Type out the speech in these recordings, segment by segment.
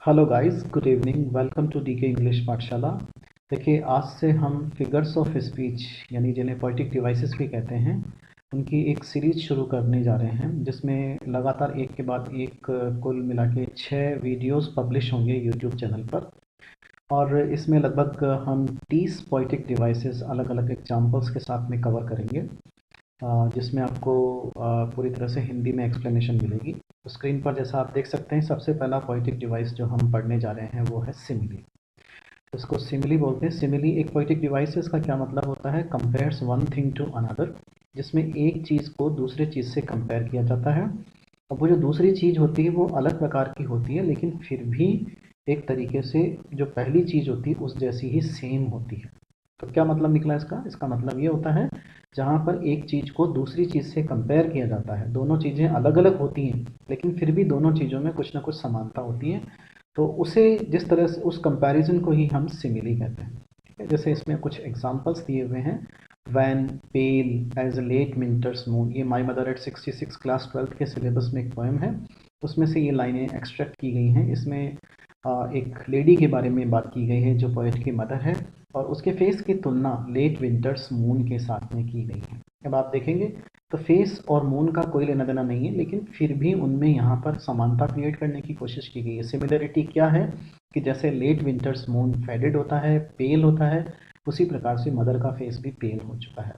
Hello guys, good evening. Welcome to D K English Pathshala. देखिए, आज से हम फिगर्स ऑफ स्पीच यानी जिन्हें पोएटिक डिवाइसेस भी कहते हैं, उनकी एक सीरीज़ शुरू करने जा रहे हैं, जिसमें लगातार एक के बाद एक कुल मिला के 6 वीडियोस पब्लिश होंगे यूट्यूब चैनल पर। और इसमें लगभग हम 30 पोएटिक डिवाइसेस अलग अलग एग्जांपल्स के साथ में कवर करेंगे, जिसमें आपको पूरी तरह से हिंदी में एक्सप्लेनेशन मिलेगी। तो स्क्रीन पर जैसा आप देख सकते हैं, सबसे पहला पोएटिक डिवाइस जो हम पढ़ने जा रहे हैं वो है सिमिली। इसको सिमिली बोलते हैं। सिमिली एक पोएटिक डिवाइस है। इसका क्या मतलब होता है? Compares one thing to another, जिसमें एक चीज़ को दूसरे चीज़ से कंपेयर किया जाता है। और वो जो दूसरी चीज़ होती है वो अलग प्रकार की होती है, लेकिन फिर भी एक तरीके से जो पहली चीज़ होती है उस जैसी ही सेम होती है। तो क्या मतलब निकला इसका? इसका मतलब ये होता है, जहाँ पर एक चीज़ को दूसरी चीज़ से कंपेयर किया जाता है, दोनों चीज़ें अलग अलग होती हैं लेकिन फिर भी दोनों चीज़ों में कुछ ना कुछ समानता होती है। तो उसे जिस तरह से उस कंपैरिजन को ही हम सिमिली कहते हैं। ठीक है, जैसे इसमें कुछ एग्जांपल्स दिए हुए हैं। Wan pale as a late winter's moon, ये माई मदर एट 66 क्लास 12 के सिलेबस में एक पोएम है, उसमें से ये लाइनें एक्सट्रैक्ट की गई हैं। इसमें एक लेडी के बारे में बात की गई है जो पोएट की मदर है, और उसके फेस की तुलना लेट विंटर्स मून के साथ में की गई है। अब आप देखेंगे तो फेस और मून का कोई लेना देना नहीं है, लेकिन फिर भी उनमें यहाँ पर समानता क्रिएट करने की कोशिश की गई है। सिमिलरिटी क्या है कि जैसे लेट विंटर्स मून फेडेड होता है, पेल होता है, उसी प्रकार से मदर का फेस भी पेल हो चुका है।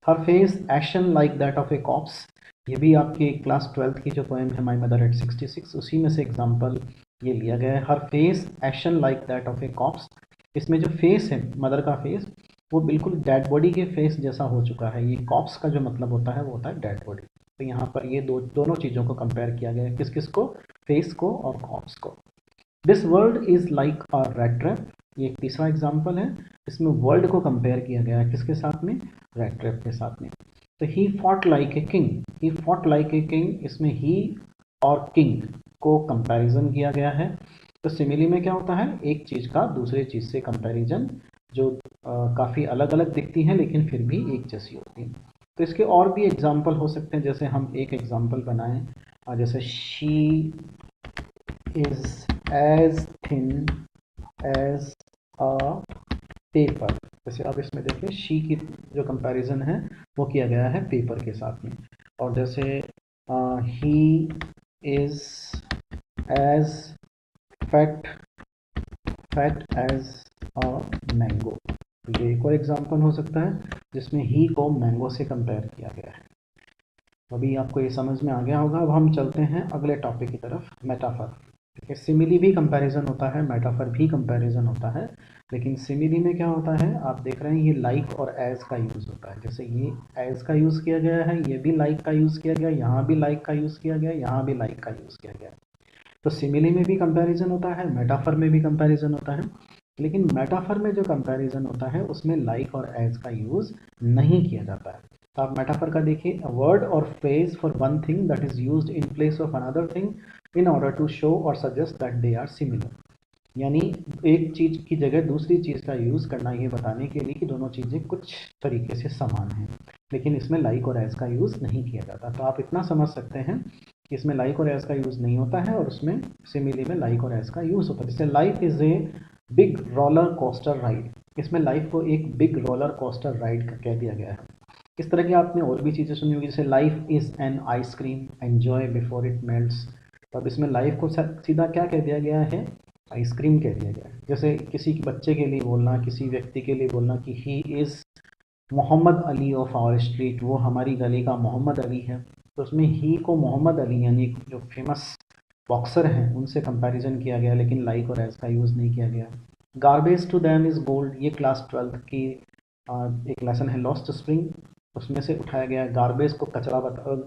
हर face action like that of a cops, ये भी आपके क्लास 12 की जो पोएम है माई मदर एट 66, उसी में से एग्जाम्पल ये लिया गया है। हर face action like that of a cops, इसमें जो फेस है मदर का फेस, वो बिल्कुल डेड बॉडी के फेस जैसा हो चुका है। ये कॉप्स का जो मतलब होता है वो होता है डेड बॉडी। तो यहाँ पर ये दोनों चीज़ों को कंपेयर किया गया है। किस किस को? फेस को और कॉप्स को। This world is like a red trap, ये एक तीसरा एग्जाम्पल है। इसमें वर्ल्ड को कंपेयर किया गया है किसके साथ में? रेड ट्रैप के साथ में। तो he fought like a king, he fought like a king, इसमें ही और किंग को कंपैरिजन किया गया है। तो सिमिली में क्या होता है? एक चीज़ का दूसरे चीज़ से कंपैरिजन, जो काफ़ी अलग अलग दिखती हैं लेकिन फिर भी एक जैसी होती हैं। तो इसके और भी एग्जाम्पल हो सकते हैं। जैसे हम एक एग्जाम्पल बनाएं, जैसे she is as thin as a paper. जैसे अब इसमें देखिए, शी की जो कंपैरिजन है वो किया गया है पेपर के साथ में। और जैसे he is as fat fat as a mango. तो ये एक और एग्जांपल हो सकता है जिसमें ही को मैंगो से कंपेयर किया गया है। अभी आपको ये समझ में आ गया होगा। अब हम चलते हैं अगले टॉपिक की तरफ, मेटाफर। ठीक है, सिमिली भी कंपैरिजन होता है, मेटाफर भी कंपैरिजन होता है। लेकिन सिमिली में क्या होता है, आप देख रहे हैं ये लाइक और एज का यूज़ होता है। जैसे ये एज का यूज़ किया गया है, ये भी लाइक का यूज़ किया गया, यहाँ भी लाइक का यूज़ किया गया, यहाँ भी लाइक का यूज़ किया गया। तो सिमिली में भी कंपैरिजन होता है, मेटाफर में भी कंपैरिजन होता है। लेकिन मेटाफर में जो कंपैरिजन होता है उसमें लाइक और एज का यूज़ नहीं किया जाता है। तो आप मेटाफर का देखिए, अ वर्ड और phrase for one thing that is used in place of another thing in order to show और suggest that they are similar. यानी एक चीज़ की जगह दूसरी चीज़ का यूज़ करना, ये बताने के लिए कि दोनों चीज़ें कुछ तरीके से समान हैं। लेकिन इसमें लाइक और एज का यूज़ नहीं किया जाता। तो आप इतना समझ सकते हैं कि इसमें लाइक और एज का यूज़ नहीं होता है, और उसमें सिमिली में लाइक और एज का यूज़ होता है। जैसे life is a big roller coaster ride, इसमें लाइफ को एक बिग रोलर कोस्टर राइड कह दिया गया है। इस तरह की आपने और भी चीज़ें सुनी होगी, जैसे life is an ice cream enjoy before it melts. तो अब इसमें लाइफ को सीधा क्या कह दिया गया है? आइसक्रीम कह दिया गया है। जैसे किसी बच्चे के लिए बोलना, किसी व्यक्ति के लिए बोलना कि he is Muhammad Ali of our street, वो हमारी गली का मोहम्मद अली है। तो उसमें ही को मोहम्मद अली यानी जो फेमस बॉक्सर हैं उनसे कंपैरिजन किया गया, लेकिन लाइक और एज का यूज़ नहीं किया गया। Garbage to them is gold, ये क्लास 12 की एक लेसन है लॉस्ट स्प्रिंग, उसमें से उठाया गया है। गार्बेज को कचरा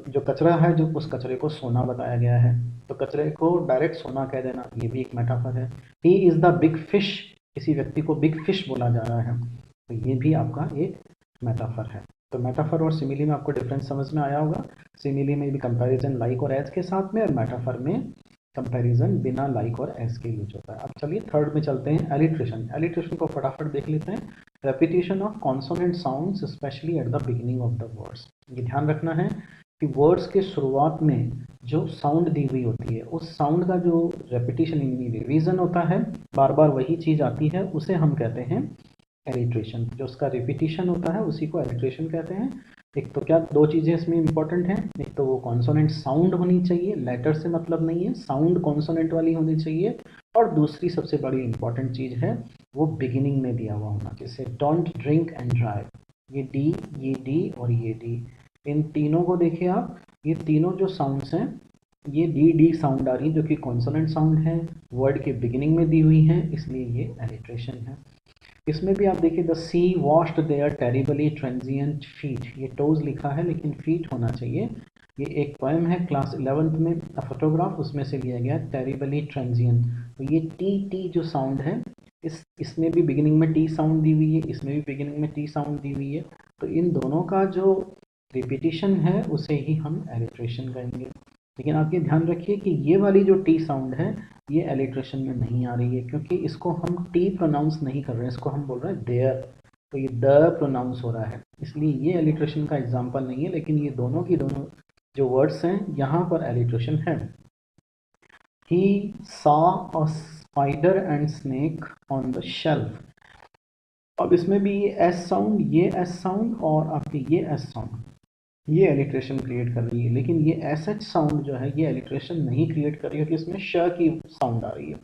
जो कचरा है, जो उस कचरे को सोना बताया गया है। तो कचरे को डायरेक्ट सोना कह देना, ये भी एक मेटाफर है। He is the big fish, किसी व्यक्ति को बिग फिश बोला जा रहा है, तो ये भी आपका एक मेटाफर है। तो मेटाफर और सिमिली में आपको डिफरेंस समझ में आया होगा। सिमिली में भी कंपैरिजन लाइक और एज के साथ में, और मेटाफर में कंपैरिजन बिना लाइक और एज के यूज होता है। अब चलिए थर्ड में चलते हैं, एलिट्रेशन। एलिट्रेशन को फटाफट देख लेते हैं। Repetition of consonant sounds specially at the beginning of the words. ये ध्यान रखना है कि वर्ड्स के शुरुआत में जो साउंड दी हुई होती है, उस साउंड का जो रेपिटेशन यानी रिवीजन होता है, बार बार वही चीज़ आती है, उसे हम कहते हैं एलिट्रेशन। जो उसका रिपीटिशन होता है उसी को एलिट्रेशन कहते हैं। एक तो क्या दो चीज़ें इसमें इंपॉर्टेंट हैं, एक तो वो कॉन्सोनेंट साउंड होनी चाहिए, लेटर से मतलब नहीं है, साउंड कॉन्सोनेंट वाली होनी चाहिए, और दूसरी सबसे बड़ी इंपॉर्टेंट चीज़ है वो बिगिनिंग में दिया हुआ होना, जैसे डोंट ड्रिंक एंड ड्राइव, ये डी और ये डी, इन तीनों को देखिए आप, ये तीनों जो साउंड्स हैं, ये डी साउंड आ रही है जो कि कॉन्सोनेंट साउंड है, वर्ड के बिगिनिंग में दी हुई है, इसलिए ये एलिट्रेशन है। इसमें भी आप देखिए the sea washed their terribly transient feet, ये टोज लिखा है लेकिन फीट होना चाहिए। ये एक पोएम है क्लास 11th में, अ फोटोग्राफ, उसमें से लिया गया टेरिबली ट्रांजिएंट। तो ये टी जो साउंड है, इसमें भी बिगिनिंग में टी साउंड दी हुई है, इसमें भी बिगिनिंग में टी साउंड दी हुई है, तो इन दोनों का जो रिपीटिशन है उसे ही हम एलिट्रेशन कहेंगे। लेकिन आप ये ध्यान रखिए कि ये वाली जो टी साउंड है ये एलिट्रेशन में नहीं आ रही है, क्योंकि इसको हम टी प्रोनाउंस नहीं कर रहे हैं, इसको हम बोल रहे हैं देयर, तो ये द प्रोनाउंस हो रहा है, इसलिए ये एलिट्रेशन का एग्जाम्पल नहीं है। लेकिन ये दोनों की दोनों जो वर्ड्स हैं यहाँ पर एलिट्रेशन है। He saw a spider and snake on the shelf, अब इसमें भी ये एस साउंड, ये एस साउंड और आपके ये एस साउंड, ये एलिट्रेशन क्रिएट कर रही है। लेकिन ये एस एच साउंड जो है ये एलिट्रेशन नहीं क्रिएट कर रही है, क्योंकि इसमें श की साउंड आ रही है।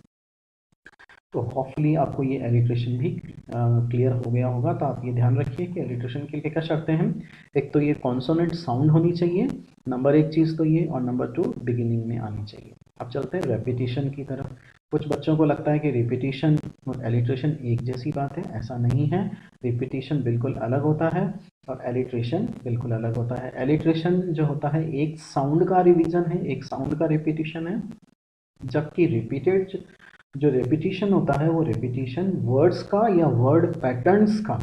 तो होपफुली आपको ये एलिट्रेशन भी क्लियर हो गया होगा। तो आप ये ध्यान रखिए कि एलिट्रेशन के लिए क्या शर्तें हैं, एक तो ये कॉन्सोनेंट साउंड होनी चाहिए, नंबर एक चीज़ तो ये, और नंबर 2 बिगिनिंग में आनी चाहिए। अब चलते हैं रेपिटेशन की तरफ। कुछ बच्चों को लगता है कि रिपीटिशन और एलिट्रेशन एक जैसी बात है, ऐसा नहीं है। रिपीटिशन बिल्कुल अलग होता है और एलिट्रेशन बिल्कुल अलग होता है। एलिट्रेशन जो होता है एक साउंड का रिवीजन है, एक साउंड का रिपीटिशन है, जबकि रिपीटेड जो रिपीटिशन होता है वो रिपीटिशन वर्ड्स का या वर्ड पैटर्न्स का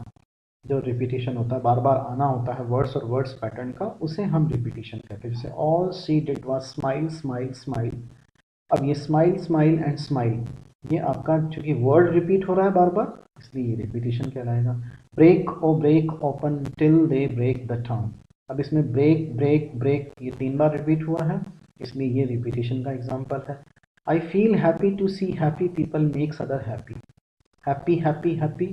जो रिपीटिशन होता है, बार बार आना होता है वर्ड्स और वर्ड्स पैटर्न का, उसे हम रिपीटिशन कहते हैं। जैसे all she did was smile smile smile, अब ये स्माइल स्माइल एंड स्माइल, ये आपका चूंकि वर्ड रिपीट हो रहा है बार बार, इसलिए ये रिपीटिशन कहलाएगा। Break o break open till they break the turn, अब इसमें ब्रेक ब्रेक ब्रेक ये 3 बार रिपीट हुआ है, इसलिए ये रिपीटिशन का एग्जाम्पल है। I feel happy to see happy people makes other happy, happy happy happy,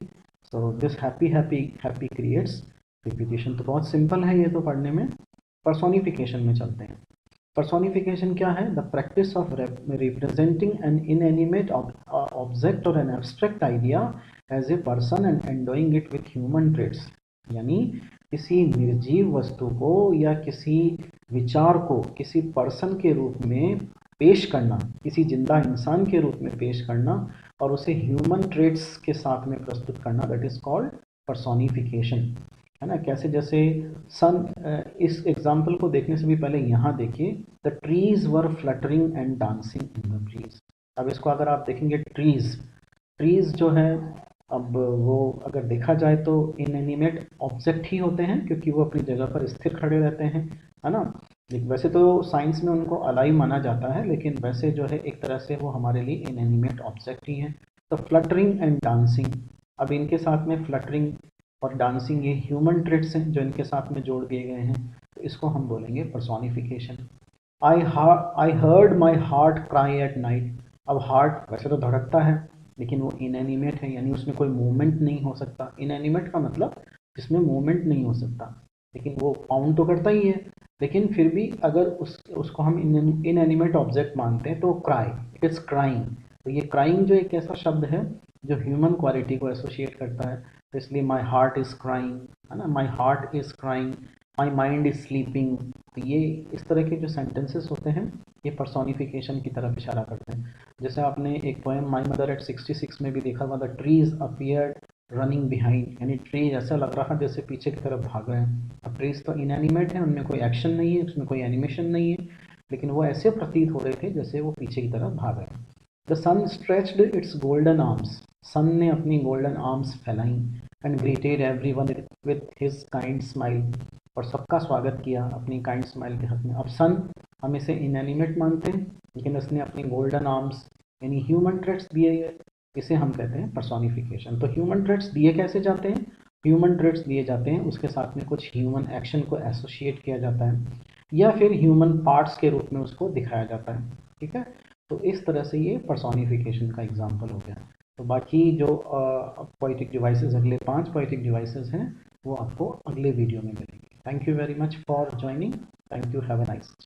so this happy happy happy creates repetition. तो बहुत सिंपल है ये तो पढ़ने में। पर्सोनिफिकेशन में चलते हैं। पर्सोनिफिकेशन क्या है? The practice of representing an inanimate object और an abstract idea as a person and endowing it with human traits, यानी किसी निर्जीव वस्तु को या किसी विचार को किसी पर्सन के रूप में पेश करना, किसी जिंदा इंसान के रूप में पेश करना और उसे ह्यूमन ट्रेट्स के साथ में प्रस्तुत करना, दैट इज कॉल्ड पर्सोनिफिकेशन, है ना। कैसे? जैसे सन, इस एग्जाम्पल को देखने से भी पहले यहाँ देखिए, the trees were fluttering and dancing in the breeze. अब इसको अगर आप देखेंगे, ट्रीज जो है, अब वो अगर देखा जाए तो इनएनिमेट ऑब्जेक्ट ही होते हैं, क्योंकि वो अपनी जगह पर स्थिर खड़े रहते हैं, है ना। वैसे तो साइंस में उनको अलाइव माना जाता है, लेकिन वैसे जो है एक तरह से वो हमारे लिए इनएनिमेट ऑब्जेक्ट ही है। तो फ्लटरिंग एंड डांसिंग, अब इनके साथ में फ्लटरिंग और डांसिंग ये ह्यूमन ट्रेट्स हैं जो इनके साथ में जोड़ दिए गए हैं, तो इसको हम बोलेंगे personification. I heard my heart cry at night, अब हार्ट वैसे तो धड़कता है लेकिन वो इनएनिमेट है, यानी उसमें कोई मूवमेंट नहीं हो सकता। इनएनिमेट का मतलब जिसमें मूवमेंट नहीं हो सकता, लेकिन वो साउंड तो करता ही है। लेकिन फिर भी अगर उसको हम इनएनिमेट ऑब्जेक्ट मानते हैं तो क्राई, इट इज़ क्राइंग। तो ये क्राइंग जो एक ऐसा शब्द है जो ह्यूमन क्वालिटी को एसोसिएट करता है, तो इसलिए माई हार्ट इज़ क्राइंग, है ना, my heart is crying, my mind is sleeping. तो ये इस तरह के जो सेंटेंसेस होते हैं ये पर्सोनिफिकेशन की तरफ इशारा करते हैं। जैसे आपने एक पोएम माई मदर एट 66 में भी देखा हुआ, the trees appeared running behind, यानी ट्रीज ऐसा लग रहा जैसे पीछे की तरफ भाग रहे हैं। अब ट्रीज तो इनएनिमेट है, उनमें कोई एक्शन नहीं है, उसमें कोई एनिमेशन नहीं है, लेकिन वो ऐसे प्रतीत हो रहे थे जैसे वो पीछे की तरफ भाग रहे हैं। The sun stretched its golden arms, sun ने अपनी गोल्डन आर्म्स फैलाई, and greeted everyone with his kind smile, और सबका स्वागत किया अपनी काइंड स्माइल के हक में। अब सन हम इसे इनएनिमेट मानते हैं, लेकिन उसने अपनी गोल्डन आर्म्स यानी ह्यूमन ट्रेट्स दिए, इसे हम कहते हैं पर्सोनिफिकेशन। तो ह्यूमन ट्रेट्स दिए कैसे जाते हैं? ह्यूमन ट्रेट्स दिए जाते हैं उसके साथ में कुछ ह्यूमन एक्शन को एसोसिएट किया जाता है। या फिर ह्यूमन पार्ट्स के रूप में उसको दिखाया जाता है। ठीक है, तो इस तरह से ये पर्सोनिफिकेशन का एग्जाम्पल हो गया। तो बाकी जो पोएटिक डिवाइसेस, अगले 5 पोएटिक डिवाइसेस हैं, वो आपको अगले वीडियो में मिलेंगे। Thank you very much for joining. Thank you, have a nice